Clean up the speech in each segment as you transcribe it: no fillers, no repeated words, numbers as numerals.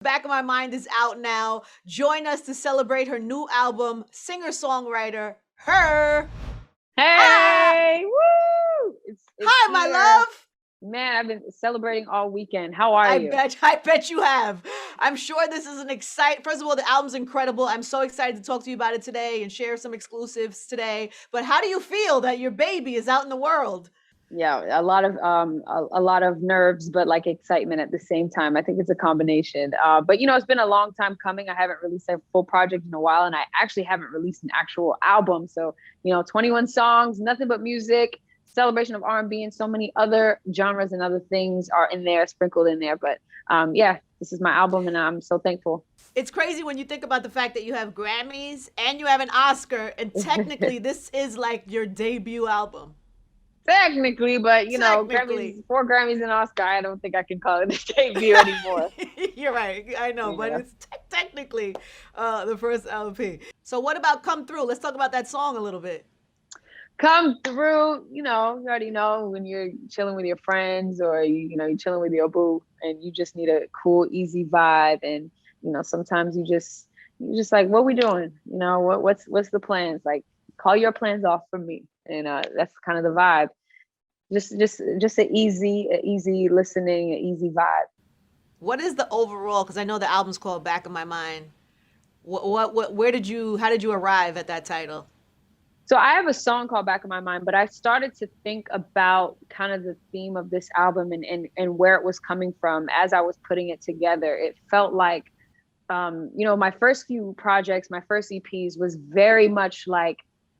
Back of My Mind is out now. Join us to celebrate her new album, singer-songwriter, her. Ah! Hey, woo! It's Hi, my here. love. Man, I've been celebrating all weekend. How are I you? bet, I bet you have. I'm sure this is an exciting. First of all, the album's incredible. I'm so excited to talk to you about it today and share some exclusives today. But how do you feel that your baby is out in the world? Yeah, a lot of nerves, but like excitement at the same time. I think it's a combination. But it's been a long time coming. I haven't released a full project in a while, and I actually haven't released an actual album. So 21 songs, nothing but music, celebration of R&B, and so many other genres and other things are in there, sprinkled in there. But yeah, this is my album, and I'm so thankful. It's crazy when you think about the fact that you have Grammys and you have an Oscar, and technically, this is like your debut album. Technically, but Technically. Grammys, 4 Grammys and Oscar, I don't think I can call it a debut anymore. You're right. I know, but Yeah. it's technically the first LP. So, what about Come Through? Let's talk about that song a little bit. Come through, you already know when you're chilling with your friends or you're chilling with your boo and you just need a cool, easy vibe. And, sometimes you just like, what we doing? What's the plans? Like call your plans off for me. And that's kind of the vibe. Just a easy listening, an easy vibe. What is the overall? Because I know the album's called Back of My Mind. Where did you, how did you arrive at that title? So I have a song called Back of My Mind, but I started to think about kind of the theme of this album and where it was coming from as I was putting it together. It felt like, my first few projects, my first EPs was very much like,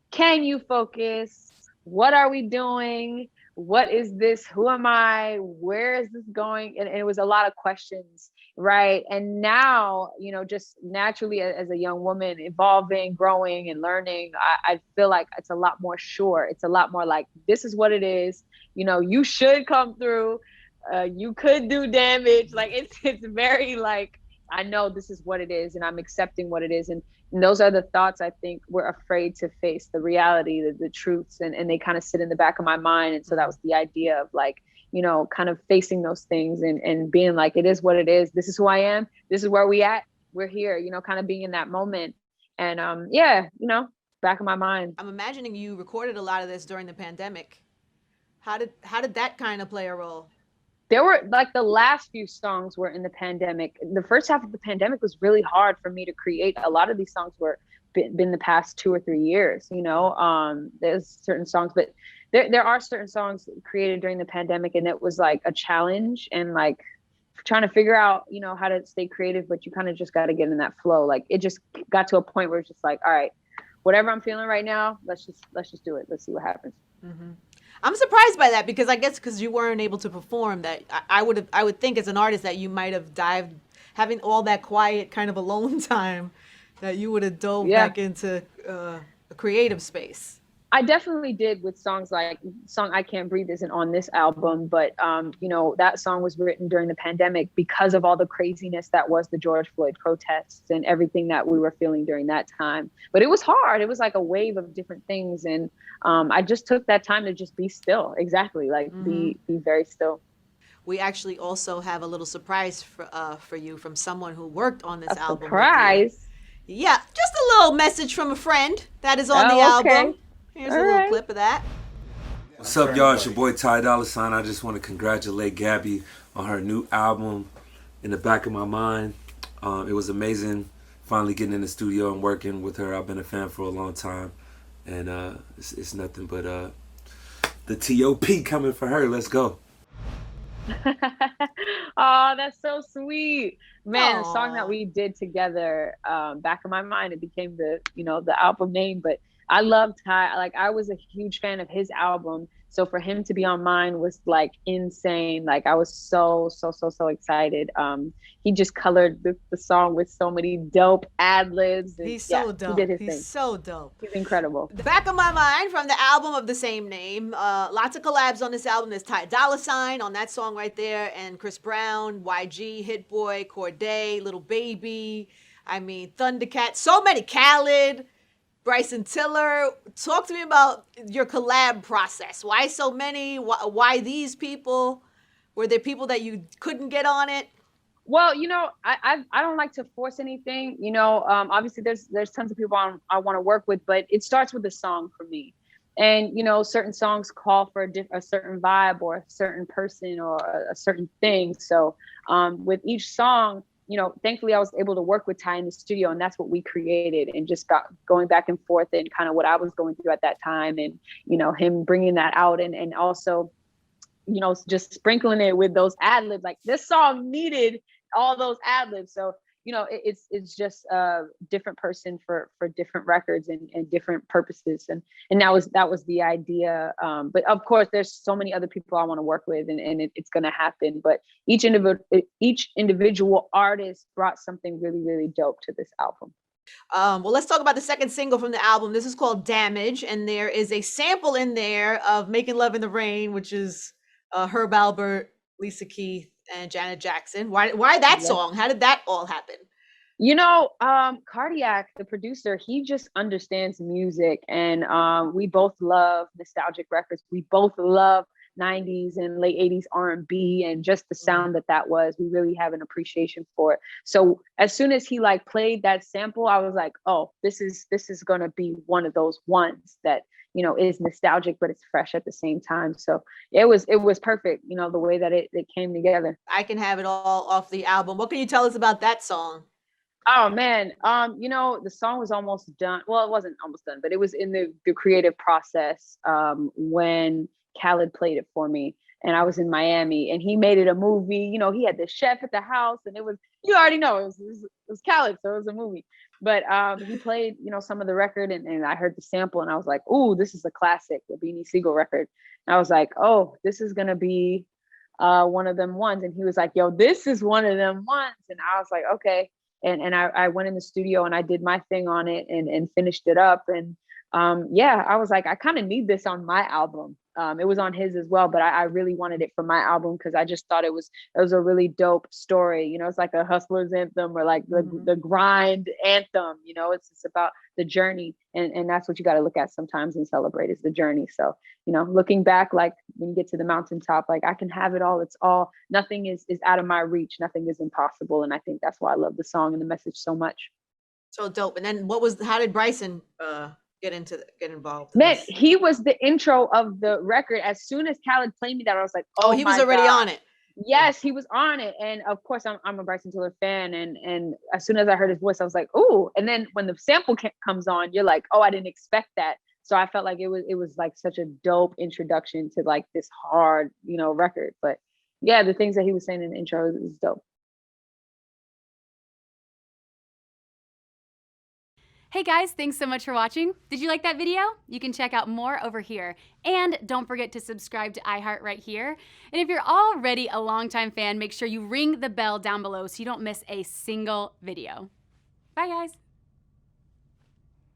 can you focus? What are we doing? What is this? Who am I? Where is this going? And it was a lot of questions, right? And now, just naturally as a young woman, evolving, growing, and learning, I feel like it's a lot more sure. It's a lot more like, this is what it is. You should come through. You could do damage. Like it's very like, I know this is what it is, and I'm accepting what it is. And those are the thoughts I think we're afraid to face, the reality, the truths, and they kind of sit in the back of my mind. And so that was the idea of like, kind of facing those things and being like, it is what it is. This is who I am. This is where we at. We're here, kind of being in that moment. And yeah, back of my mind. I'm imagining you recorded a lot of this during the pandemic. How did that kind of play a role? There were like the last few songs were in the pandemic. The first half of the pandemic was really hard for me to create. A lot of these songs were been the past 2 or 3 years. There's certain songs, but there are certain songs created during the pandemic, and it was like a challenge and like trying to figure out how to stay creative. But you kind of just got to get in that flow. Like it just got to a point where it's just like, all right, whatever I'm feeling right now, let's just do it. Let's see what happens. Mm-hmm. I'm surprised by that because I guess because you weren't able to perform that I would think as an artist that you might have dived having all that quiet kind of alone time that you would have dove Yeah. back into a creative space. I definitely did with songs like song I Can't Breathe isn't on this album, but that song was written during the pandemic because of all the craziness that was the George Floyd protests and everything that we were feeling during that time. But it was hard. It was like a wave of different things. And I just took that time to just be still. Exactly. Like be very still. We actually also have a little surprise for you from someone who worked on this A album with you. surprise. Yeah, just a little message from a friend that is on the Oh, okay. album. Here's a All little right. clip of that. What's up, y'all? It's your boy Ty Dolla Sign. I just want to congratulate Gabby on her new album, In the Back of My Mind. It was amazing finally getting in the studio and working with her. I've been a fan for a long time, and it's nothing but the T.O.P. coming for her. Let's go. Oh, that's so sweet. Man, the song that Aw. we did together, Back of My Mind, it became the album name. But I loved Ty. Like I was a huge fan of his album. So for him to be on mine was like insane. Like I was so excited. He just colored the song with so many dope ad libs. And He's yeah, so he did dope. his He's thing. so dope. He's incredible. The Back of My Mind from the album of the same name. Lots of collabs on this album. There's Ty Dolla Sign on that song right there, and Chris Brown, YG, Hit Boy, Corday, Little Baby. I mean, Thundercat. So many. Khaled, Bryson Tiller. Talk to me about your collab process. Why so many? Why these people? Were there people that you couldn't get on it? Well, I don't like to force anything. Obviously there's tons of people I want to work with, but it starts with a song for me. And certain songs call for a certain vibe or a certain person or a certain thing. So with each song, thankfully I was able to work with Ty in the studio, and that's what we created, and just got going back and forth and kind of what I was going through at that time, and him bringing that out, and also just sprinkling it with those ad libs. Like, this song needed all those ad libs. So, it's just a different person for different records and different purposes. And that was the idea. But of course, there's so many other people I want to work with, and it's going to happen. But each individual artist brought something really, really dope to this album. Well, let's talk about the second single from the album. This is called Damage, and there is a sample in there of Making Love in the Rain, which is Herb Alpert, Lisa Keith, and Janet Jackson. Why that song? How did that all happen? Cardiac, the producer, he just understands music, and we both love nostalgic records. We both love 90s and late 80s R&B, and just the sound that was. We really have an appreciation for it. So as soon as he played that sample, I was like, oh, this is gonna be one of those ones that is nostalgic, but it's fresh at the same time. So it was perfect, the way that it came together. I Can Have It All off the album. What can you tell us about that song? Oh man, the song was almost done. Well, it wasn't almost done, but it was in the creative process when Khaled played it for me, and I was in Miami, and he made it a movie. He had the chef at the house, and it was, you already know, it was Khaled, so it was a movie. But he played, some of the record, and I heard the sample, and I was like, ooh, this is a classic, the Beanie Sigel record. And I was like, oh, this is gonna be one of them ones. And he was like, yo, this is one of them ones. And I was like, okay. And I went in the studio and I did my thing on it and finished it up. And I was like, I kind of need this on my album. It was on his as well, but I really wanted it for my album because I just thought it was a really dope story. It's like a hustler's anthem, or like the grind anthem. It's about the journey, and that's what you got to look at sometimes and celebrate, is the journey. So looking back, like when you get to the mountaintop, like I can have it all. It's all, nothing is out of my reach. Nothing is impossible, and I think that's why I love the song and the message so much. So dope. And then how did Bryson get involved? Man, he was the intro of the record. As soon as Khaled played me that, I was like, oh, he was already on it. Yes, he was on it. And of course, I'm a Bryson Tiller fan. And as soon as I heard his voice, I was like, ooh. And then when the sample comes on, you're like, oh, I didn't expect that. So I felt like it was like such a dope introduction to like this hard, record. But yeah, the things that he was saying in the intro is dope. Hey guys, thanks so much for watching. Did you like that video? You can check out more over here. And don't forget to subscribe to iHeart right here. And if you're already a longtime fan, make sure you ring the bell down below so you don't miss a single video. Bye guys.